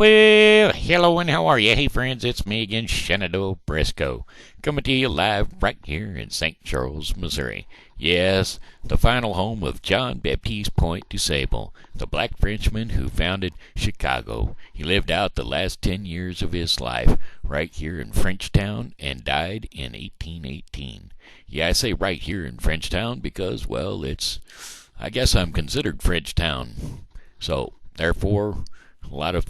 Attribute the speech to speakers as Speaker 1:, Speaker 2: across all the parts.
Speaker 1: Well, hello and how are you? Hey friends, it's me again, Shenandoah Briscoe, coming to you live right here in St. Charles, Missouri. Yes, the final home of John Baptiste Point du Sable, the black Frenchman who founded Chicago. He lived out the last 10 years of his life right here in Frenchtown and died in 1818. Yeah, I say right here in Frenchtown because, well, I guess I'm considered Frenchtown. So, therefore, a lot of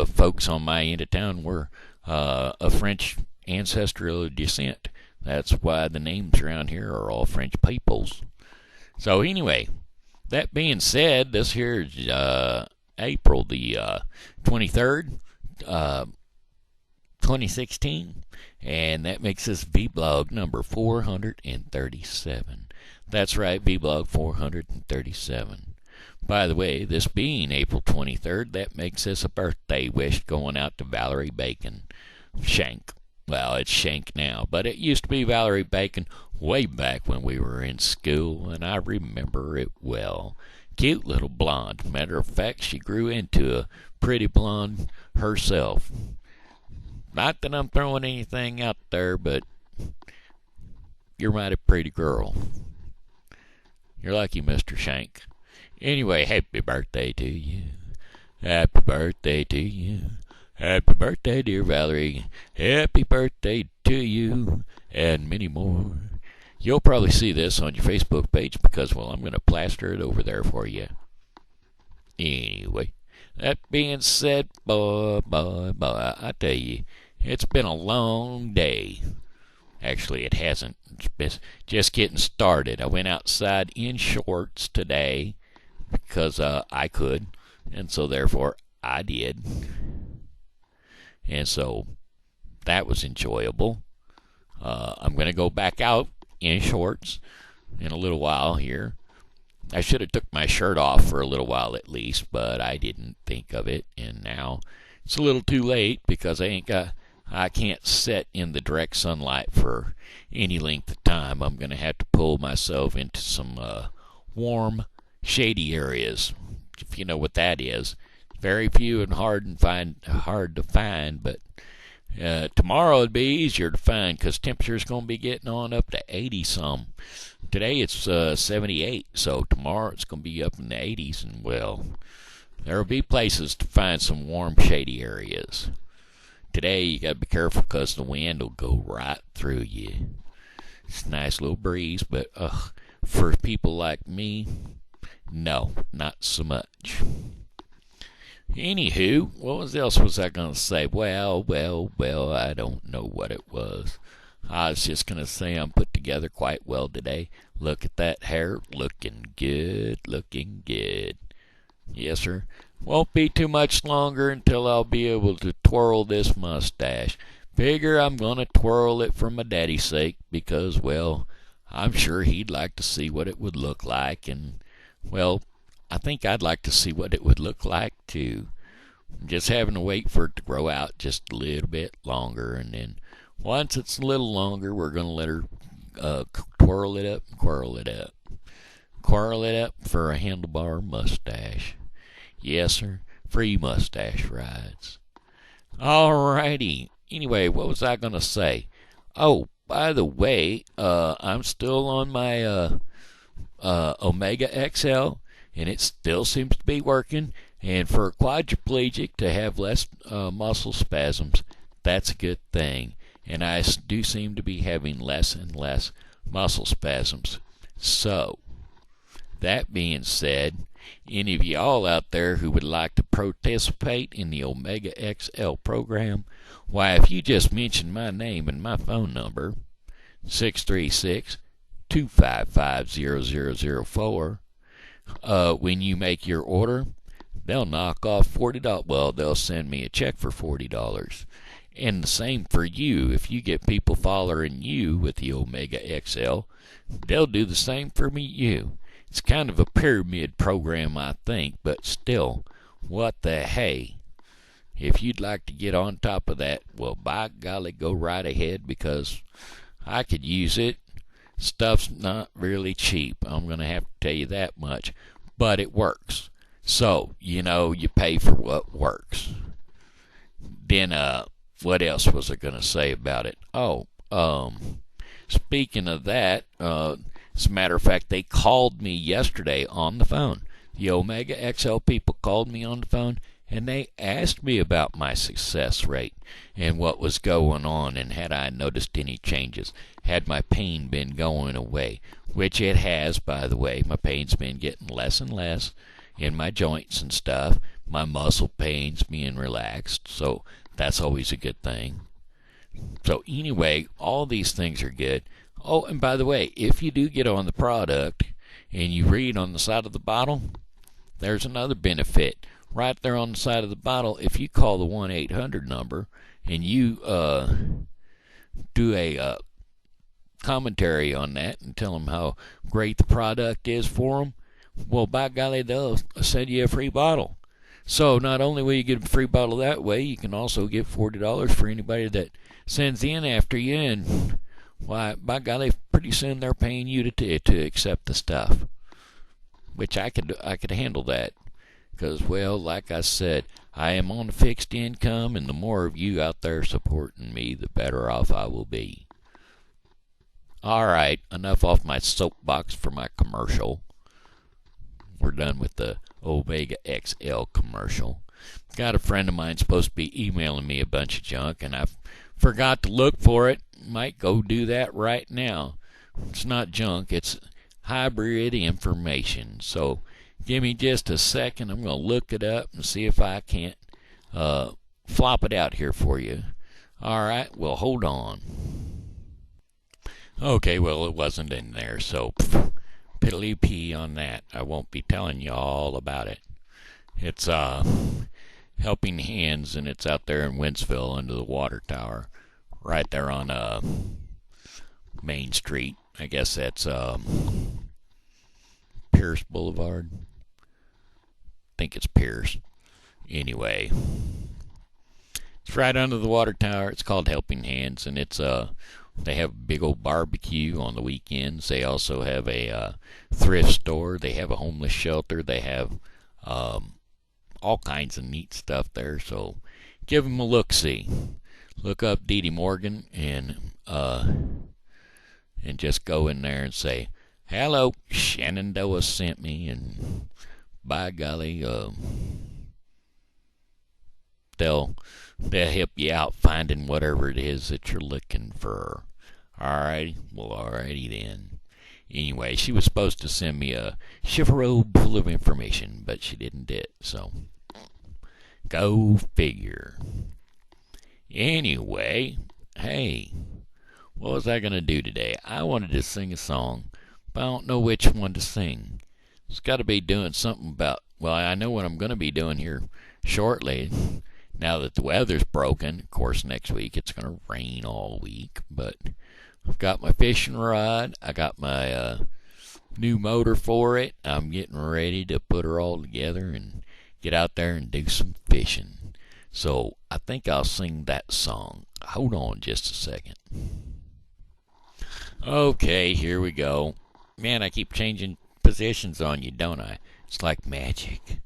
Speaker 1: folks on my end of town were of French ancestral descent. That's why the names around here are all French peoples. So anyway, that being said, this here is April the 23rd, 2016, and that makes this vlog number 437. That's right, vlog 437. By the way, this being April 23rd, that makes this a birthday wish going out to Valerie Bacon. Shank. Well, it's Shank now, but it used to be Valerie Bacon way back when we were in school, and I remember it well. Cute little blonde. Matter of fact, she grew into a pretty blonde herself. Not that I'm throwing anything out there, but you're a mighty pretty girl. You're lucky, Mr. Shank. Anyway, happy birthday to you. Happy birthday to you. Happy birthday, dear Valerie. Happy birthday to you. And many more. You'll probably see this on your Facebook page because, well, I'm going to plaster it over there for you. Anyway, that being said, boy, I tell you, it's been a long day. Actually, it hasn't. It's been just getting started. I went outside in shorts today because I could, and so therefore I did. And so that was enjoyable. I'm going to go back out in shorts in a little while here. I should have took my shirt off for a little while at least, but I didn't think of it, and now it's a little too late because I can't sit in the direct sunlight for any length of time. I'm going to have to pull myself into some warm, shady areas, if you know what that is. Very few and hard to find, but tomorrow it'd be easier to find because temperature's going to be getting on up to 80 some. Today it's 78, so tomorrow it's going to be up in the 80s, and well, there'll be places to find some warm, shady areas. Today you got to be careful because the wind will go right through you. It's a nice little breeze, but for people like me, no, not so much. Anywho, what else was I going to say? Well, I don't know what it was. I was just going to say I'm put together quite well today. Look at that hair, looking good. Yes, sir. Won't be too much longer until I'll be able to twirl this mustache. Figure I'm going to twirl it for my daddy's sake because, well, I'm sure he'd like to see what it would look like, and, well, I think I'd like to see what it would look like too. I'm just having to wait for it to grow out just a little bit longer, and then once it's a little longer, we're going to let her twirl it up. Quirl it up for a handlebar mustache. Yes, sir. Free mustache rides. Alrighty. Anyway, what was I going to say? Oh, by the way, I'm still on my Omega XL, and it still seems to be working. And for a quadriplegic to have less muscle spasms, that's a good thing. And I do seem to be having less and less muscle spasms. So, that being said, any of y'all out there who would like to participate in the Omega XL program, why, if you just mention my name and my phone number, 636-255-0004, when you make your order, they'll knock off $40. Well, they'll send me a check for $40. And the same for you. If you get people following you with the Omega XL, they'll do the same for you. It's kind of a pyramid program, I think, but still, what the hey? If you'd like to get on top of that, well, by golly, go right ahead because I could use it. Stuff's not really cheap. I'm going to have to tell you that much, but it works. So, you pay for what works. Then, what else was I going to say about it? Oh, speaking of that, as a matter of fact, they called me yesterday on the phone. The Omega XL people called me on the phone, and they asked me about my success rate and what was going on, and had I noticed any changes. Had my pain been going away, which it has, by the way. My pain's been getting less and less in my joints and stuff. My muscle pain's being relaxed, so that's always a good thing. So anyway, all these things are good. Oh, and by the way, if you do get on the product and you read on the side of the bottle, there's another benefit. Right there on the side of the bottle, if you call the 1-800 number and you do a commentary on that and tell them how great the product is for them, well, by golly, they'll send you a free bottle. So not only will you get a free bottle that way, you can also get $40 for anybody that sends in after you, and why, by golly, pretty soon they're paying you to accept the stuff, which I could handle that, because, well, like I said, I am on a fixed income, and the more of you out there supporting me, the better off I will be. All right, enough off my soapbox for my commercial. We're done with the Omega XL commercial. Got a friend of mine supposed to be emailing me a bunch of junk, and I forgot to look for it. Might go do that right now. It's not junk, it's hybrid information. So give me just a second. I'm going to look it up and see if I can't flop it out here for you. All right, well, hold on. Okay, well, it wasn't in there, so piddly-pee on that. I won't be telling you all about it. It's Helping Hands, and it's out there in Wentzville under the water tower, right there on Main Street. I guess that's Pierce Boulevard. I think it's Pierce. Anyway, it's right under the water tower. It's called Helping Hands, and it's they have a big old barbecue on the weekends. They also have a thrift store. They have a homeless shelter. They have all kinds of neat stuff there. So give them a look-see. Look up Dee Dee Morgan and just go in there and say, "Hello, Shenandoah sent me," and by golly, they'll help you out finding whatever it is that you're looking for. Alrighty, well, alrighty then. Anyway, she was supposed to send me a chifforobe full of information, but she didn't do it, so go figure. Anyway, hey, what was I going to do today? I wanted to sing a song, but I don't know which one to sing. It's got to be doing something about, well, I know what I'm going to be doing here shortly. Now that the weather's broken, of course, next week it's going to rain all week, but I've got my fishing rod. I got my new motor for it. I'm getting ready to put her all together and get out there and do some fishing. So I think I'll sing that song. Hold on just a second. Okay, here we go. Man, I keep changing positions on you, don't I? It's like magic.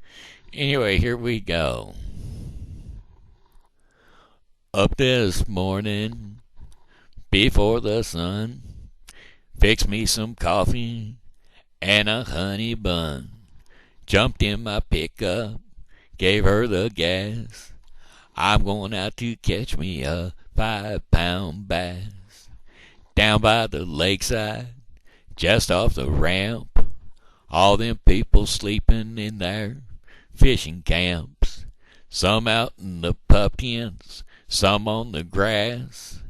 Speaker 1: Anyway, here we go. Up this morning, before the sun, fixed me some coffee and a honey bun. Jumped in my pickup, gave her the gas. I'm going out to catch me a 5-pound bass. Down by the lakeside, just off the ramp, all them people sleeping in their fishing camps. Some out in the pup tents, some on the grass.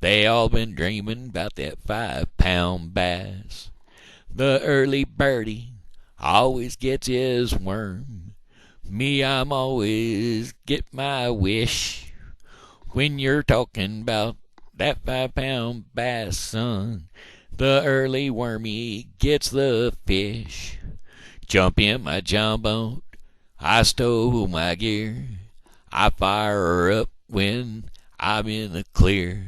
Speaker 1: They all been dreaming about that 5-pound bass. The early birdie always gets his worm. Me, I'm always get my wish. When you're talking about that 5-pound bass, son, the early wormy gets the fish. Jump in my john boat, I stow my gear. I fire her up when I'm in the clear.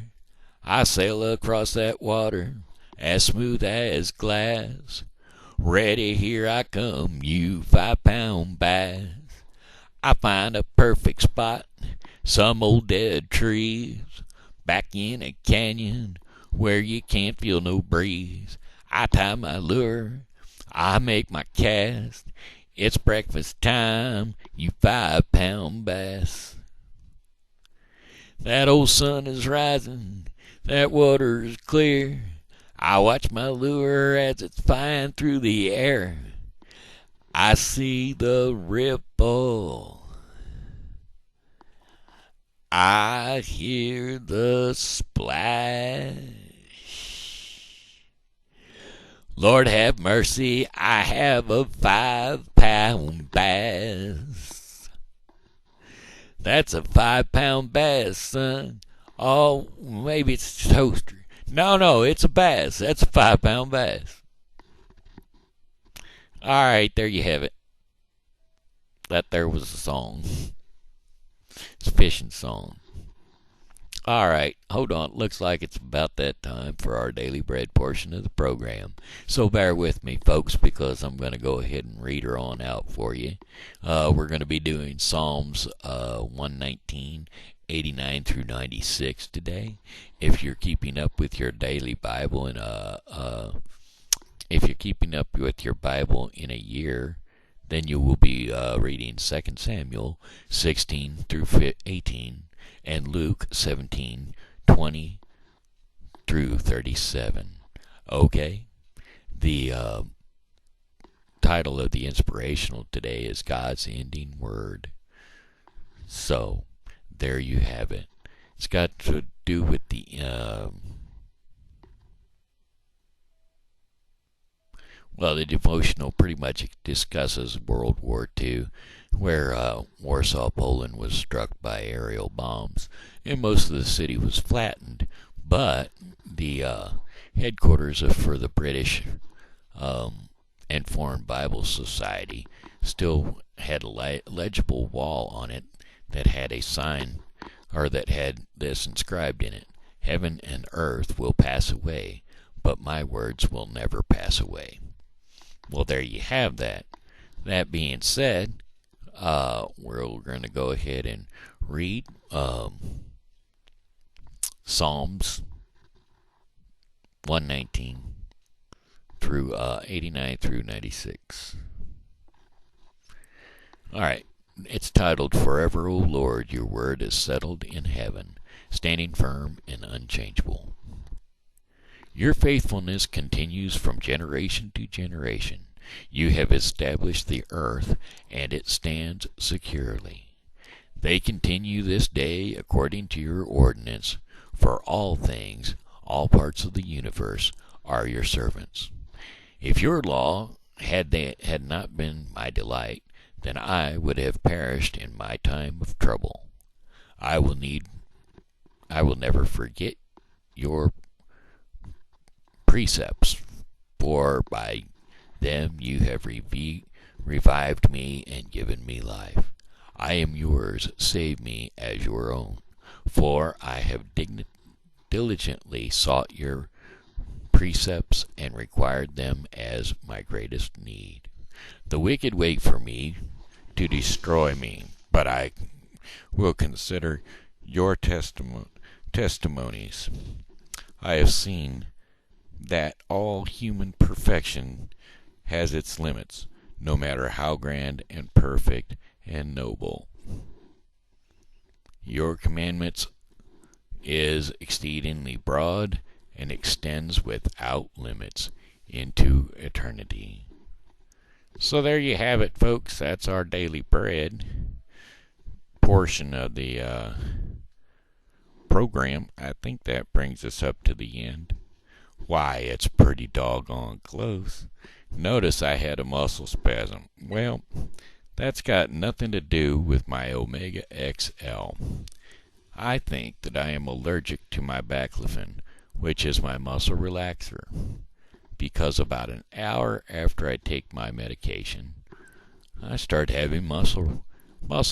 Speaker 1: I sail across that water as smooth as glass. Ready, here I come, you 5-pound bass. I find a perfect spot Some old dead trees back in a canyon where you can't feel no breeze. I tie my lure, I make my cast. It's breakfast time, you 5-pound bass. That old sun is rising, that water is clear. I watch my lure as it's flying through the air. I see the ripple. I hear the splash. Lord have mercy, I have a 5-pound bass. That's a 5-pound bass, son. Oh, maybe it's a toaster. No, it's a bass. That's a 5-pound bass. All right, there you have it. That there was a song. It's a fishing song. All right, hold on. Looks like it's about that time for our daily bread portion of the program. So bear with me, folks, because I'm going to go ahead and read her on out for you. We're going to be doing Psalms 119, 89 through 96 today. If you're keeping up with your daily Bible in if you're keeping up with your Bible in a year, then you will be reading 2 Samuel 16 through 18 and Luke 17:20 through 37. Okay? The title of the inspirational today is God's Ending Word. So, there you have it. It's got to do with the the devotional pretty much discusses World War II, where Warsaw, Poland was struck by aerial bombs, and most of the city was flattened, but the headquarters for the British and Foreign Bible Society still had a legible wall on it that had a sign, or that had this inscribed in it: "Heaven and earth will pass away, but my words will never pass away." Well, there you have that. That being said, we're going to go ahead and read Psalms 119 through 89 through 96. All right. It's titled, "Forever, O Lord, your word is settled in heaven, standing firm and unchangeable. Your faithfulness continues from generation to generation. You have established the earth, and it stands securely. They continue this day according to your ordinance, for all things, all parts of the universe, are your servants. If your law had not been my delight, then I would have perished in my time of trouble. I will never forget your precepts, for by them you have revived me and given me life. I am yours, save me as your own, for I have diligently sought your precepts and required them as my greatest need. The wicked wait for me to destroy me, but I will consider your testimonies. I have seen that all human perfection has its limits, no matter how grand and perfect and noble. Your commandments is exceedingly broad and extends without limits into eternity." So there you have it, folks. That's our daily bread portion of the program. I think that brings us up to the end. Why, it's pretty doggone close. Notice I had a muscle spasm. Well, that's got nothing to do with my Omega XL. I think that I am allergic to my baclofen, which is my muscle relaxer, because about an hour after I take my medication, I start having muscle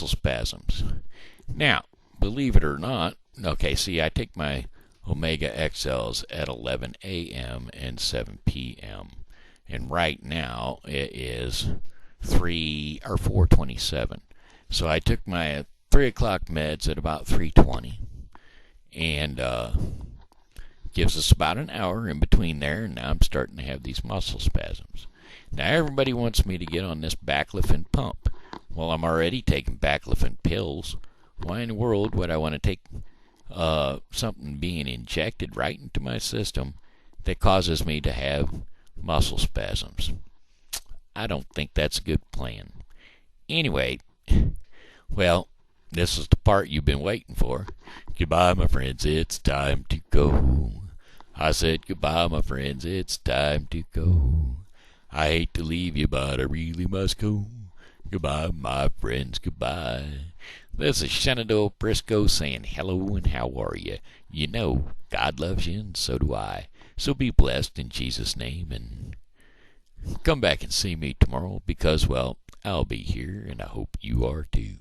Speaker 1: spasms. Now, believe it or not, okay, see, I take my Omega XLs at 11 a.m. and 7 p.m. And right now it is 4:27. So I took my 3 o'clock meds at about 3:20, and gives us about an hour in between there, and now I'm starting to have these muscle spasms. Now everybody wants me to get on this baclofen pump. Well, I'm already taking baclofen pills. Why in the world would I want to take something being injected right into my system that causes me to have muscle spasms? I don't think that's a good plan. Anyway, well, this is the part you've been waiting for. Goodbye, my friends, it's time to go. I said goodbye, my friends, it's time to go. I hate to leave you, but I really must go. Goodbye, my friends, goodbye. This is Shenandoah Briscoe saying hello and how are you? You know, God loves you and so do I. So be blessed in Jesus' name, and come back and see me tomorrow because, well, I'll be here and I hope you are too.